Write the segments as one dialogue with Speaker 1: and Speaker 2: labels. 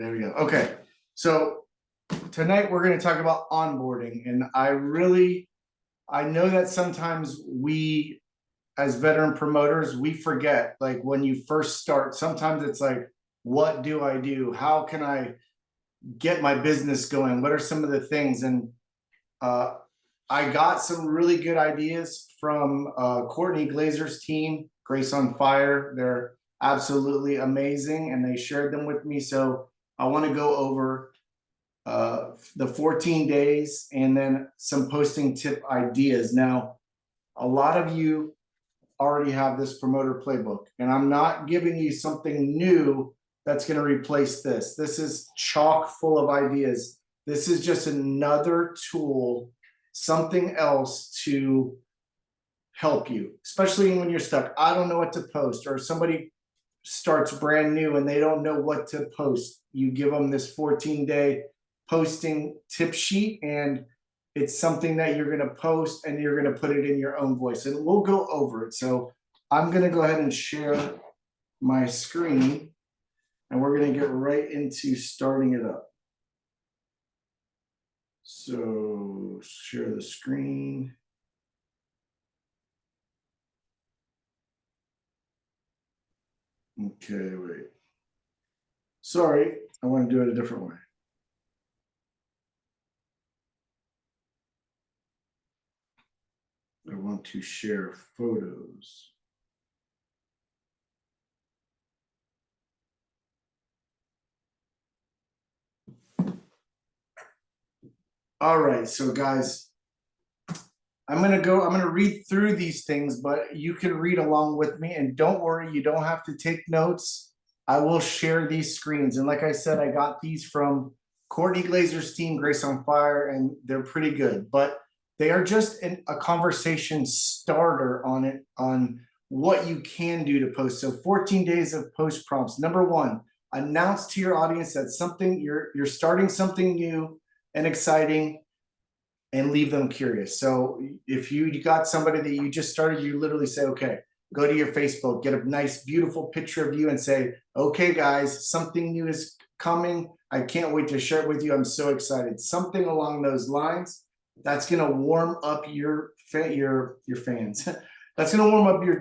Speaker 1: There we go. Okay. So tonight we're going to talk about onboarding. And I know that sometimes we, as veteran promoters, we forget, like when you first start, sometimes it's like, what do I do? How can I get my business going? What are some of the things? And I got some really good ideas from Courtney Glazer's team, Grace on Fire. They're absolutely amazing, and they shared them with me. So I want to go over the 14 days and then some posting tip ideas. Now, a lot of you already have this promoter playbook, and I'm not giving you something new that's going to replace this. This is chock full of ideas. This is just another tool, something else to help you, especially when you're stuck. I don't know what to post, or somebody starts brand new and they don't know what to post. You give them this 14-day posting tip sheet, and it's something that you're going to post and you're going to put it in your own voice, and we'll go over it. So I'm going to go ahead and share my screen, and we're going to get right into starting it up. So share the screen. Okay, wait. Sorry, I want to do it a different way. I want to share photos. All right, so guys, I'm gonna read through these things, but you can read along with me, and don't worry, you don't have to take notes. I will share these screens. And like I said, I got these from Courtney Glazer's team, Grace on Fire, and they're pretty good, but they are just a conversation starter on what you can do to post. So 14 days of post prompts. Number one, announce to your audience that you're starting something new and exciting, and leave them curious. So if you got somebody that you just started, you literally say, okay, go to your Facebook, get a nice, beautiful picture of you and say, okay, guys, something new is coming. I can't wait to share it with you. I'm so excited. Something along those lines. That's going to warm up your fans. That's going to warm up your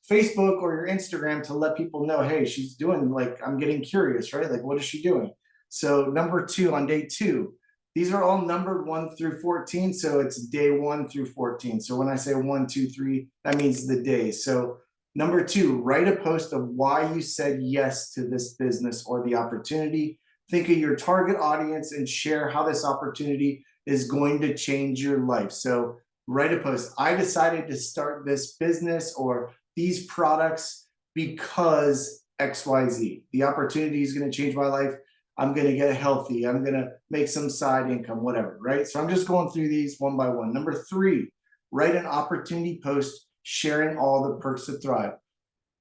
Speaker 1: Facebook or your Instagram to let people know, hey, she's doing, like, I'm getting curious, right? Like, what is she doing? So number two, on day 2, these are all numbered 1 through 14. So it's day 1 through 14. So when I say 1, 2, 3, that means the days. So number 2, write a post of why you said yes to this business or the opportunity. Think of your target audience and share how this opportunity is going to change your life. So write a post. I decided to start this business or these products because XYZ. The opportunity is going to change my life. I'm going to get healthy. I'm going to make some side income, whatever, right? So I'm just going through these one by one. Number 3, write an opportunity post sharing all the perks to thrive.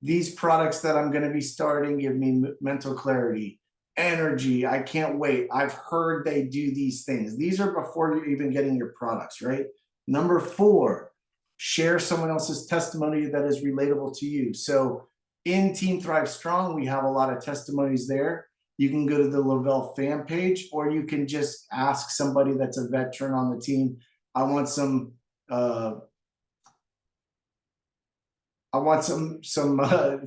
Speaker 1: These products that I'm going to be starting give me mental clarity, energy. I can't wait. I've heard they do these things. These are before you're even getting your products, right? Number 4, share someone else's testimony that is relatable to you. So in Team Thrive Strong, we have a lot of testimonies there. You can go to the Lavelle fan page, or you can just ask somebody that's a veteran on the team. I want some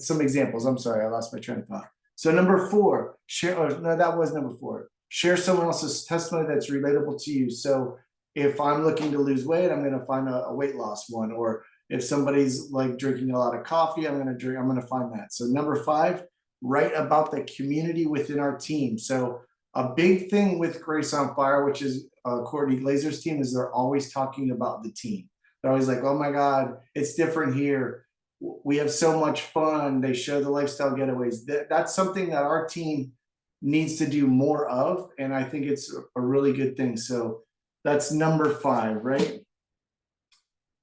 Speaker 1: examples. I'm sorry, I lost my train of thought. So number 4, share. Oh, no, that was number 4. Share someone else's testimony that's relatable to you. So if I'm looking to lose weight, I'm going to find a weight loss one. Or if somebody's like drinking a lot of coffee, I'm going to find that. So number 5. Write about the community within our team. So a big thing with Grace on Fire, which is Courtney Glazer's team, is they're always talking about the team. They're always like, oh my God, it's different here. We have so much fun. They show the lifestyle getaways. That's something that our team needs to do more of. And I think it's a really good thing. So that's number 5, right?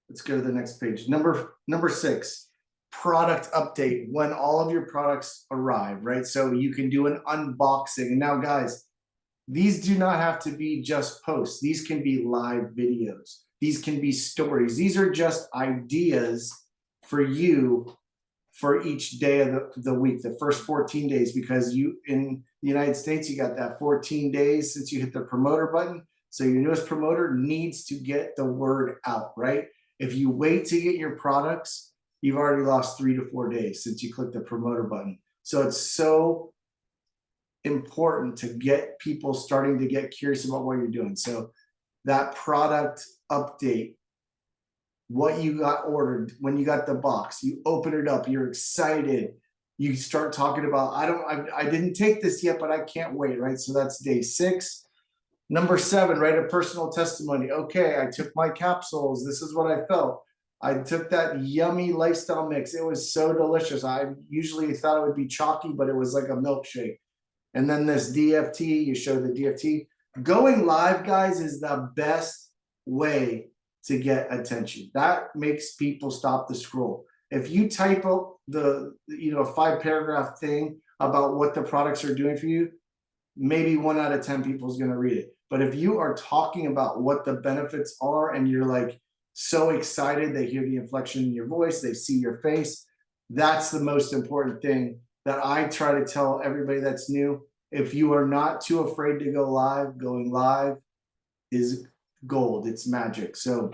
Speaker 1: Let's go to the next page. Number 6. Product update when all of your products arrive, right? So you can do an unboxing. And now, guys, these do not have to be just posts. These can be live videos. These can be stories. These are just ideas for you for each day of the week, the first 14 days, because you in the United States, you got that 14 days since you hit the promoter button. So your newest promoter needs to get the word out, right? If you wait to get your products, you've already lost 3 to 4 days since you click the promoter button. So it's so important to get people starting to get curious about what you're doing. So that product update, what you got ordered, when you got the box, you open it up, you're excited, you start talking about, I didn't take this yet, but I can't wait, right? So that's day 6. Number 7, write a personal testimony. Okay, I took my capsules, this is what I felt. I took that yummy lifestyle mix, it was so delicious. I usually thought it would be chalky, but it was like a milkshake. And then this DFT, you show the DFT. Going live, guys, is the best way to get attention. That makes people stop the scroll. If you type up the 5-paragraph thing about what the products are doing for you, maybe 1 out of 10 people is going to read it. But if you are talking about what the benefits are and you're like so excited, they hear the inflection in your voice, they see your face, that's the most important thing that I try to tell everybody that's new. If you are not too afraid to go live, going live is gold. It's magic. So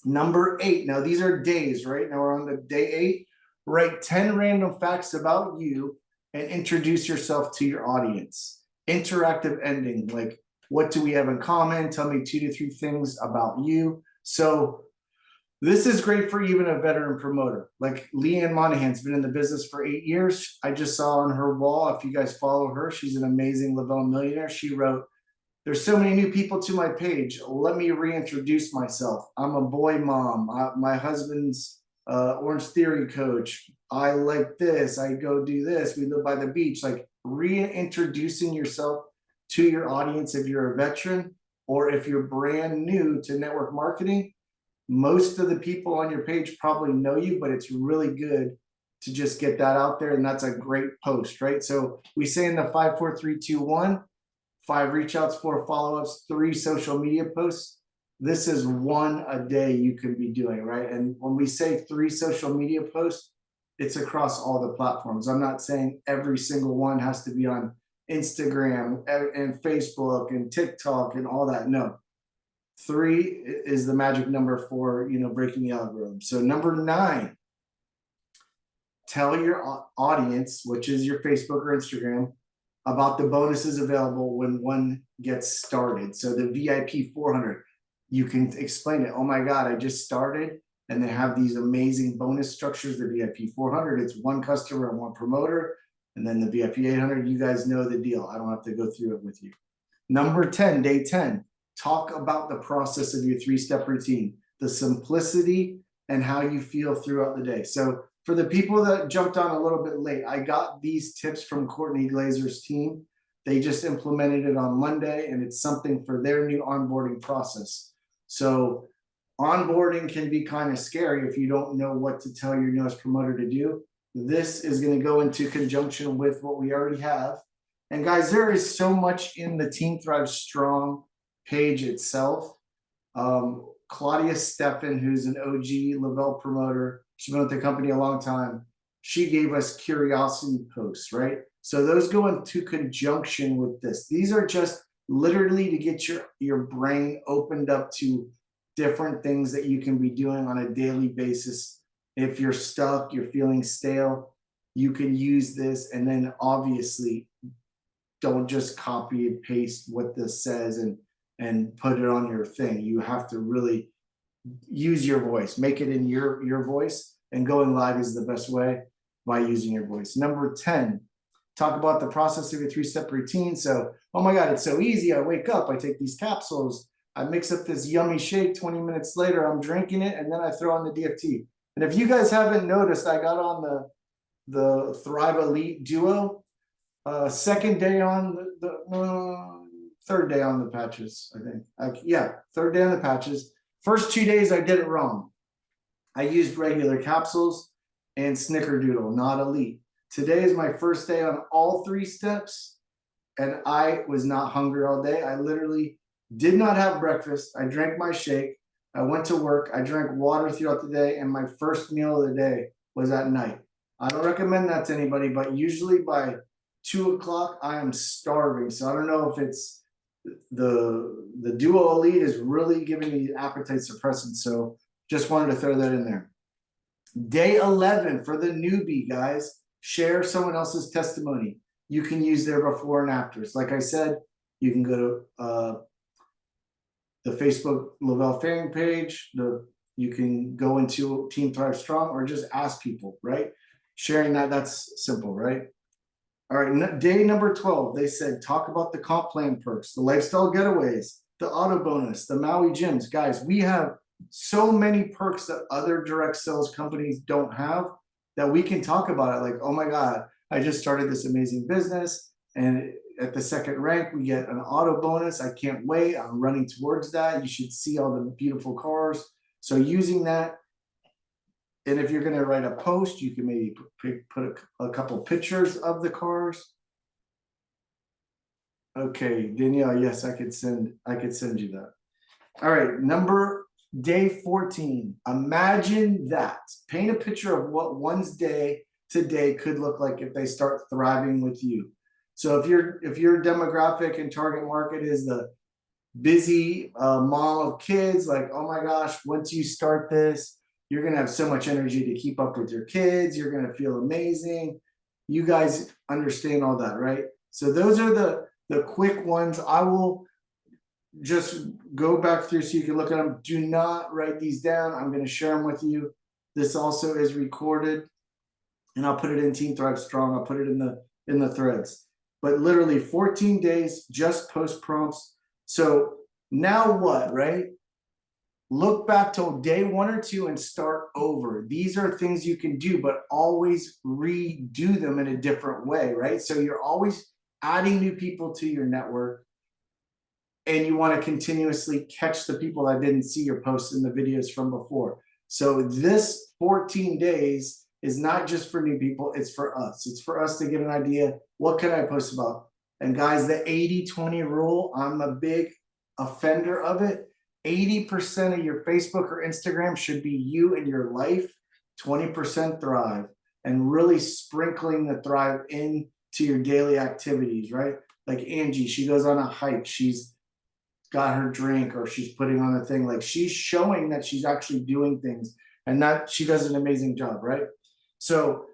Speaker 1: number 8, now these are days, right? Now we're on the day 8. Write 10 random facts about you and introduce yourself to your audience. Interactive ending, like what do we have in common? Tell me 2 to 3 things about you. So this is great for even a veteran promoter. Like Leanne Monahan's been in the business for 8 years. I just saw on her wall, if you guys follow her, she's an amazing Lavelle millionaire. She wrote, "There's so many new people to my page. Let me reintroduce myself. I'm a boy mom. My husband's Orange Theory coach. I like this. I go do this. We live by the beach." Like reintroducing yourself to your audience if you're a veteran or if you're brand new to network marketing. Most of the people on your page probably know you, but it's really good to just get that out there. And that's a great post, right? So we say in the 5, 4, 3, 2, 1, 5 reach outs, 4 follow-ups, 3 social media posts. This is 1 a day you could be doing, right? And when we say 3 social media posts, it's across all the platforms. I'm not saying every single one has to be on Instagram and Facebook and TikTok and all that. No, 3 is the magic number for breaking the algorithm. So number 9, tell your audience, which is your Facebook or Instagram, about the bonuses available when one gets started. So the VIP 400, you can explain it. Oh my God, I just started, and they have these amazing bonus structures. The VIP 400, it's 1 customer and 1 promoter. And then the VIP 800, you guys know the deal. I don't have to go through it with you. Number 10, day 10, talk about the process of your 3-step routine, the simplicity and how you feel throughout the day. So for the people that jumped on a little bit late, I got these tips from Courtney Glazer's team. They just implemented it on Monday, and it's something for their new onboarding process. So onboarding can be kind of scary if you don't know what to tell your newest promoter to do. This is going to go into conjunction with what we already have. And guys, there is so much in the Team Thrive Strong page itself. Claudia Steffen, who's an OG Lavelle promoter, she's been with the company a long time. She gave us curiosity posts, right? So those go into conjunction with this. These are just literally to get your brain opened up to different things that you can be doing on a daily basis. If you're stuck, you're feeling stale, you can use this. And then obviously don't just copy and paste what this says and put it on your thing. You have to really use your voice, make it in your voice, and going live is the best way by using your voice. Number 10, talk about the process of your 3-step routine. So, oh my God, it's so easy. I wake up, I take these capsules, I mix up this yummy shake, 20 minutes later, I'm drinking it, and then I throw on the DFT. And if you guys haven't noticed, I got on the Thrive Elite Duo, 2nd day on the 3rd day on the patches, I think. Yeah, 3rd day on the patches. First 2 days, I did it wrong. I used regular capsules and Snickerdoodle, not Elite. Today is my first day on all 3 steps, and I was not hungry all day. I literally did not have breakfast. I drank my shake. I went to work. I drank water throughout the day, and my first meal of the day was at night. I don't recommend that to anybody, but usually by 2 o'clock, I am starving. So I don't know if it's the Duo Elite is really giving me appetite suppressant. So just wanted to throw that in there. Day 11 for the newbie, guys. Share someone else's testimony. You can use their before and afters. Like I said, you can go to the Facebook Lavelle fan page. You can go into Team Thrive Strong or just ask people, right? Sharing that's simple, right? All right, day number 12, they said, talk about the comp plan perks, the lifestyle getaways, the auto bonus, the Maui gyms. Guys, we have so many perks that other direct sales companies don't have that we can talk about it. Like, oh my God, I just started this amazing business. And at the second rank, we get an auto bonus. I can't wait. I'm running towards that. You should see all the beautiful cars. So using that, and if you're going to write a post, you can maybe put a couple pictures of the cars. Okay, Danielle, yes, I could send you that. All right, day 14. Imagine that. Paint a picture of what one's day today could look like if they start thriving with you. So if your demographic and target market is the busy mom of kids, like, oh my gosh, once you start this, you're going to have so much energy to keep up with your kids. You're going to feel amazing. You guys understand all that, right? So those are the quick ones. I will just go back through so you can look at them. Do not write these down. I'm going to share them with you. This also is recorded, and I'll put it in Team Thrive Strong. I'll put it in the threads. But literally 14 days, just post prompts. So now what, right? Look back till day 1 or 2 and start over. These are things you can do, but always redo them in a different way, right? So you're always adding new people to your network, and you want to continuously catch the people that didn't see your posts and the videos from before. So this 14 days is not just for new people, it's for us. It's for us to get an idea, what can I post about? And guys, the 80-20 rule, I'm a big offender of it. 80% of your Facebook or Instagram should be you and your life, 20% Thrive, and really sprinkling the Thrive into your daily activities, right? Like Angie, she goes on a hike, she's got her drink, or she's putting on a thing, like she's showing that she's actually doing things, and that she does an amazing job, right? So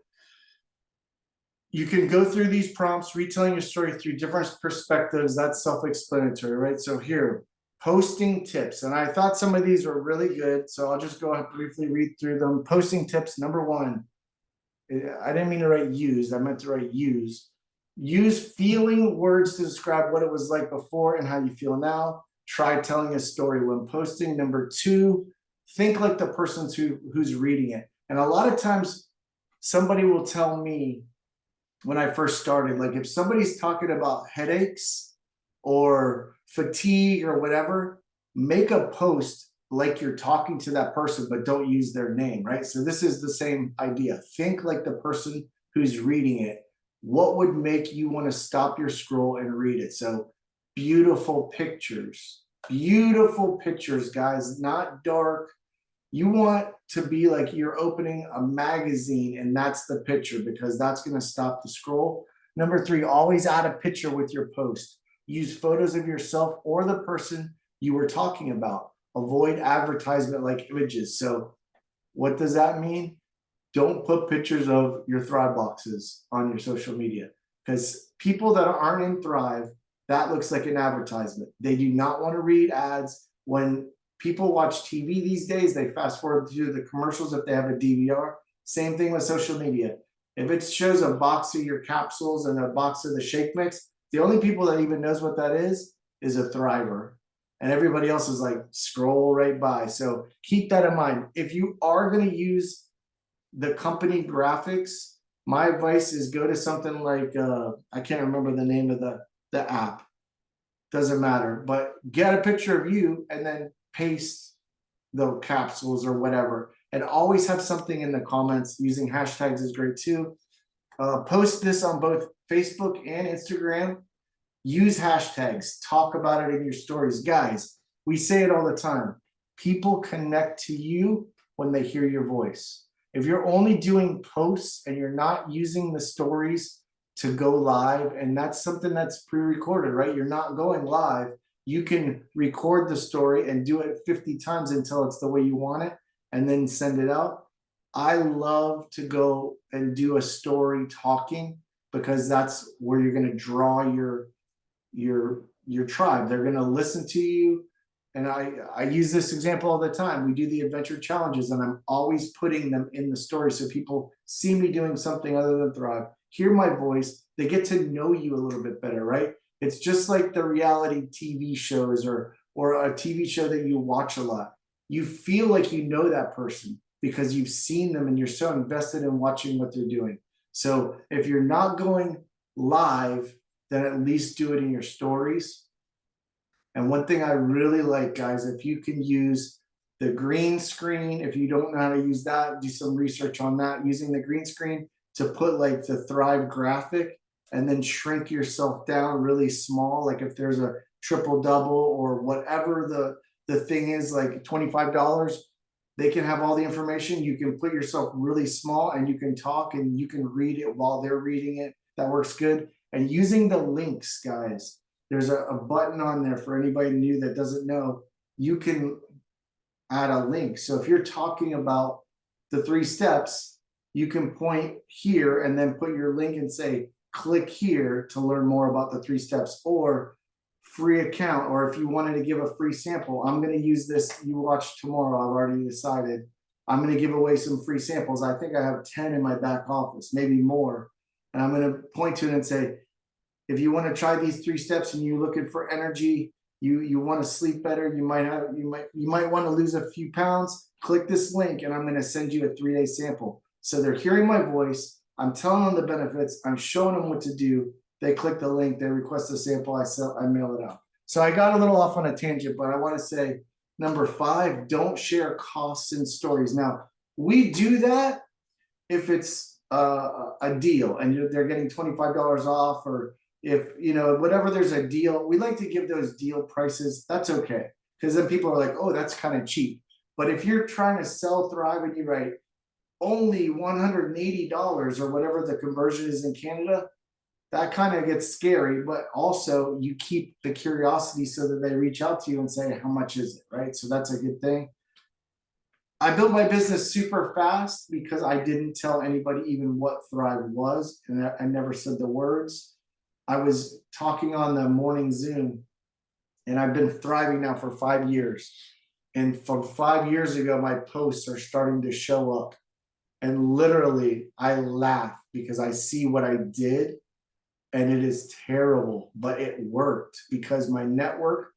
Speaker 1: you can go through these prompts, retelling your story through different perspectives. That's self-explanatory, right? So here, posting tips. And I thought some of these were really good, so I'll just go ahead and briefly read through them. Posting tips, number 1. I didn't mean to write use, I meant to write use. Use feeling words to describe what it was like before and how you feel now. Try telling a story when posting. Number 2, think like the person who's reading it. And a lot of times somebody will tell me when I first started, like if somebody's talking about headaches or fatigue or whatever, make a post like you're talking to that person, but don't use their name, right? So this is the same idea. Think like the person who's reading it. What would make you want to stop your scroll and read it? So beautiful pictures, guys, not dark. You want to be like you're opening a magazine and that's the picture, because that's going to stop the scroll. Number 3, always add a picture with your post. Use photos of yourself or the person you were talking about. Avoid advertisement-like images. So what does that mean? Don't put pictures of your Thrive boxes on your social media, because people that aren't in Thrive, that looks like an advertisement. They do not want to read ads. When people watch TV these days, they fast forward to the commercials if they have a DVR. Same thing with social media. If it shows a box of your capsules and a box of the shake mix, the only people that even knows what that is a Thriver. And everybody else is like, scroll right by. So keep that in mind. If you are going to use the company graphics, my advice is go to something like, I can't remember the name of the app. Doesn't matter. But get a picture of you and then paste the capsules or whatever. And always have something in the comments. Using hashtags is great too. Post this on both Facebook and Instagram. Use hashtags. Talk about it in your stories. Guys, we say it all the time. People connect to you when they hear your voice. If you're only doing posts and you're not using the stories to go live, and that's something that's pre-recorded, right? You're not going live. You can record the story and do it 50 times until it's the way you want it, and then send it out. I love to go and do a story talking, because that's where you're going to draw your tribe. They're going to listen to you. And I use this example all the time. We do the adventure challenges, and I'm always putting them in the story so people see me doing something other than thrive, hear my voice, they get to know you a little bit better, right? It's just like the reality TV shows or a TV show that you watch a lot. You feel like you know that person because you've seen them and you're so invested in watching what they're doing. So if you're not going live, then at least do it in your stories. And one thing I really like, guys, if you can use the green screen, if you don't know how to use that, do some research on that, using the green screen to put like the Thrive graphic and then shrink yourself down really small. Like if there's a triple double or whatever the thing is, like $25, they can have all the information. You can put yourself really small and you can talk and you can read it while they're reading it. That works good. And using the links, guys, there's a button on there for anybody new that doesn't know. You can add a link. So if you're talking about the 3 steps, you can point here and then put your link and say, click here to learn more about the 3 steps, or free account. Or if you wanted to give a free sample, I'm going to use this. You watch tomorrow. I've already decided I'm going to give away some free samples. I think I have 10 in my back office, maybe more. And I'm going to point to it and say, if you want to try these 3 steps and you're looking for energy, you want to sleep better, you might want to lose a few pounds, click this link and I'm going to send you a 3-day sample. So they're hearing my voice, I'm telling them the benefits, I'm showing them what to do. They click the link, they request a sample, I mail it out. So I got a little off on a tangent, but I want to say number 5, don't share costs and stories. Now, we do that if it's a deal and they're getting $25 off, or if, you know, whatever, there's a deal, we like to give those deal prices. That's okay, because then people are like, oh, that's kind of cheap. But if you're trying to sell Thrive and you write only $180 or whatever the conversion is in Canada, that kind of gets scary. But also you keep the curiosity so that they reach out to you and say, how much is it, right? So that's a good thing. I built my business super fast because I didn't tell anybody even what Thrive was, and I never said the words. I was talking on the morning Zoom, and I've been thriving now for 5 years. And from 5 years ago, my posts are starting to show up. And literally, I laugh because I see what I did, and it is terrible, but it worked because my network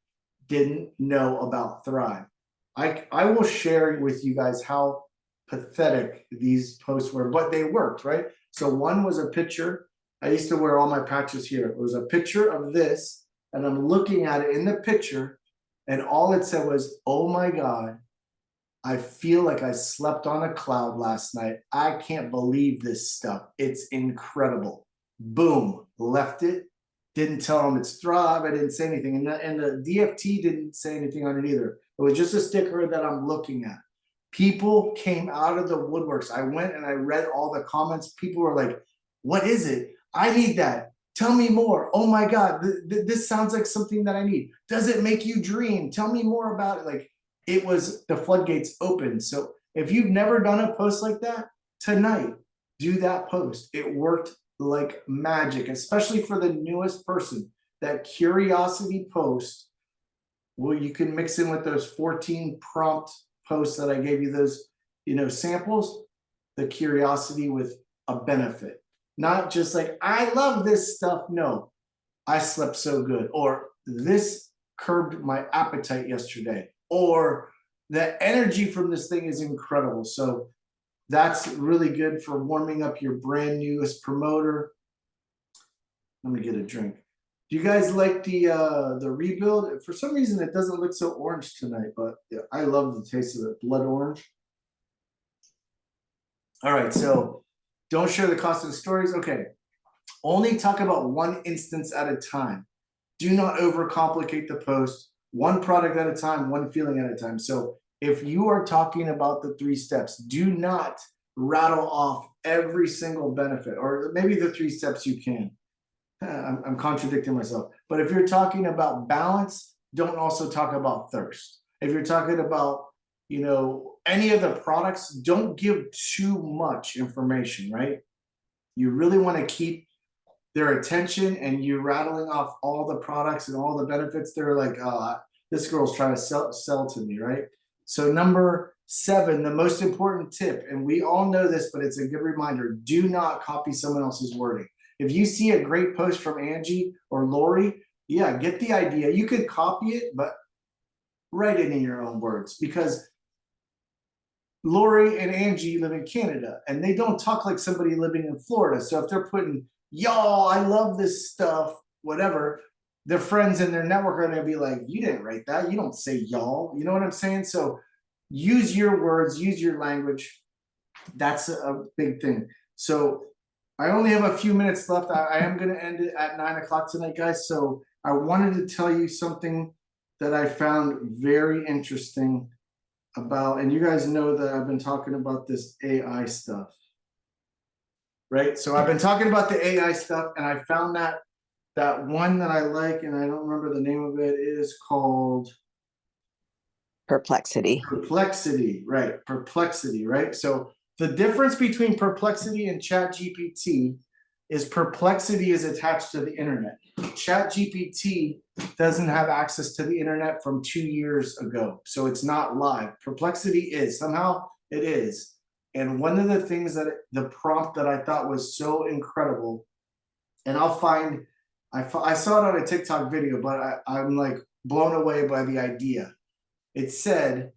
Speaker 1: didn't know about Thrive. I will share with you guys how pathetic these posts were, but they worked, right? So one was a picture. I used to wear all my patches here. It was a picture of this, and I'm looking at it in the picture, and all it said was, oh my God, I feel like I slept on a cloud last night. I can't believe this stuff. It's incredible. Boom, left it. Didn't tell them it's Thrive. I didn't say anything. And the DFT didn't say anything on it either. It was just a sticker that I'm looking at. People came out of the woodworks. I went and I read all the comments. People were like, what is it? I need that. Tell me more. Oh my God, this sounds like something that I need. Does it make you dream? Tell me more about it. Like, it was the floodgates open. So if you've never done a post like that, tonight, do that post. It worked like magic, especially for the newest person. That curiosity post, well, you can mix in with those 14 prompt posts that I gave you, those, you know, samples, the curiosity with a benefit. Not just like, I love this stuff. No, I slept so good, or this curbed my appetite yesterday, or the energy from this thing is incredible. So that's really good for warming up your brand newest promoter. Let me get a drink. Do you guys like the rebuild? For some reason, it doesn't look so orange tonight, but yeah, I love the taste of it, blood orange. All right, so don't share the cost of the stories. Okay, only talk about one instance at a time. Do not overcomplicate the post. One product at a time, one feeling at a time. So if you are talking about the 3 steps, do not rattle off every single benefit, or maybe the 3 steps you can. I'm contradicting myself. But if you're talking about balance, don't also talk about thirst. If you're talking about, you know, any of the products, don't give too much information, right? You really want to keep their attention, and you rattling off all the products and all the benefits. They're like, oh, this girl's trying to sell to me, right? So number 7, the most important tip, and we all know this, but it's a good reminder: do not copy someone else's wording. If you see a great post from Angie or Lori, yeah, get the idea. You could copy it, but write it in your own words, because Lori and Angie live in Canada and they don't talk like somebody living in Florida. So if they're putting, y'all, I love this stuff, whatever, their friends in their network are going to be like, you didn't write that. You don't say y'all. You know what I'm saying? So use your words, use your language. That's a big thing. So I only have a few minutes left. I am going to end it at 9 o'clock tonight, guys. So I wanted to tell you something that I found very interesting about, and you guys know that I've been talking about this AI stuff, right? So I've been talking about the AI stuff, and I found that one that I like, and I don't remember the name of it, is called
Speaker 2: Perplexity.
Speaker 1: Perplexity, right? Perplexity, right? So the difference between Perplexity and ChatGPT is Perplexity is attached to the internet. ChatGPT doesn't have access to the internet from 2 years ago, so it's not live. Perplexity is, somehow it is. And one of the things that the prompt that I thought was so incredible, and I saw it on a TikTok video, but I'm like blown away by the idea. It said,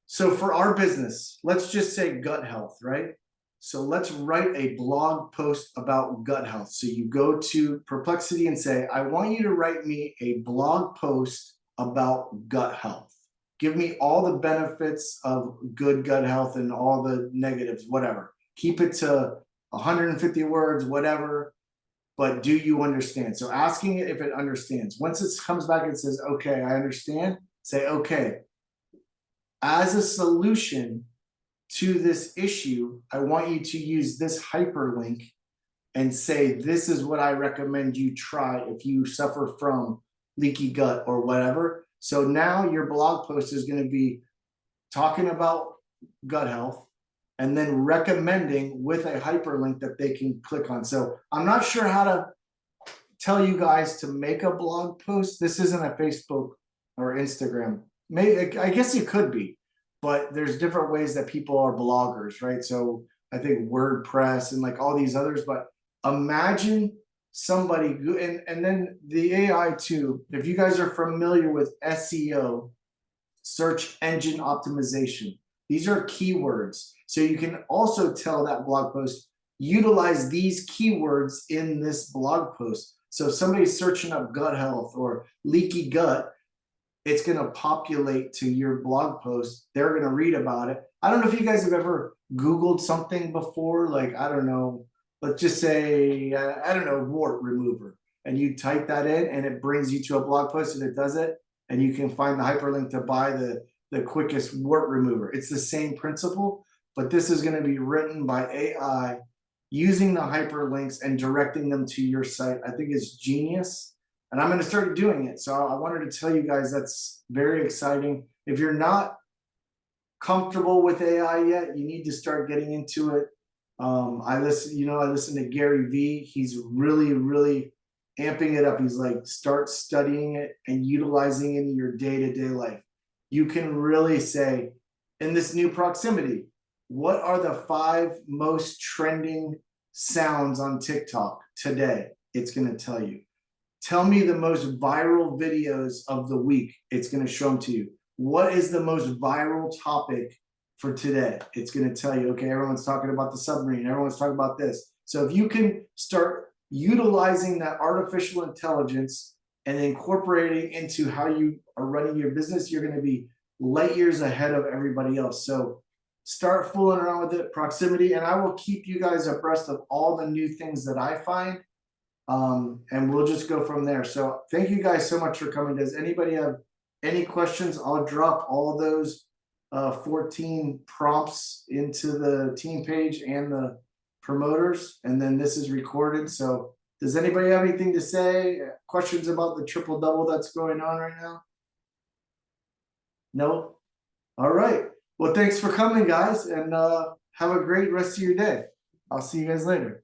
Speaker 1: so for our business, let's just say gut health, right? So let's write a blog post about gut health. So you go to Perplexity and say, I want you to write me a blog post about gut health. Give me all the benefits of good gut health and all the negatives, whatever. Keep it to 150 words, whatever. But do you understand? So asking it if it understands. Once it comes back and says, okay, I understand, say, okay, as a solution to this issue, I want you to use this hyperlink and say, this is what I recommend you try if you suffer from leaky gut or whatever. So now your blog post is going to be talking about gut health and then recommending with a hyperlink that they can click on. So I'm not sure how to tell you guys to make a blog post. This isn't a Facebook or Instagram. Maybe, I guess it could be, but there's different ways that people are bloggers, right? So I think WordPress and like all these others, but imagine somebody, and then the AI too, if you guys are familiar with SEO, search engine optimization, these are keywords. So you can also tell that blog post, utilize these keywords in this blog post. So if somebody's searching up gut health or leaky gut, it's going to populate to your blog post. They're going to read about it. I don't know if you guys have ever Googled something before, like, I don't know, let's just say, I don't know, wart remover. And you type that in and it brings you to a blog post and it does it. And you can find the hyperlink to buy the quickest wart remover. It's the same principle, but this is going to be written by AI using the hyperlinks and directing them to your site. I think it's genius. And I'm going to start doing it. So I wanted to tell you guys that's very exciting. If you're not comfortable with AI yet, you need to start getting into it. I listen to Gary Vee. He's really, really amping it up. He's like, start studying it and utilizing it in your day-to-day life. You can really say, in this new proximity, what are the 5 most trending sounds on TikTok today? It's going to tell you. Tell me the most viral videos of the week. It's going to show them to you. What is the most viral topic for today? It's going to tell you, okay, everyone's talking about the submarine. Everyone's talking about this. So if you can start utilizing that artificial intelligence and incorporating into how you are running your business, you're going to be light years ahead of everybody else. So start fooling around with it, proximity, and I will keep you guys abreast of all the new things that I find. And we'll just go from there. So thank you guys so much for coming. Does anybody have any questions? I'll drop all those 14 prompts into the team page and the promoters, and then this is recorded. So does anybody have anything to say? Questions about the triple double that's going on right now? No? All right. Well, thanks for coming, guys, and have a great rest of your day. I'll see you guys later.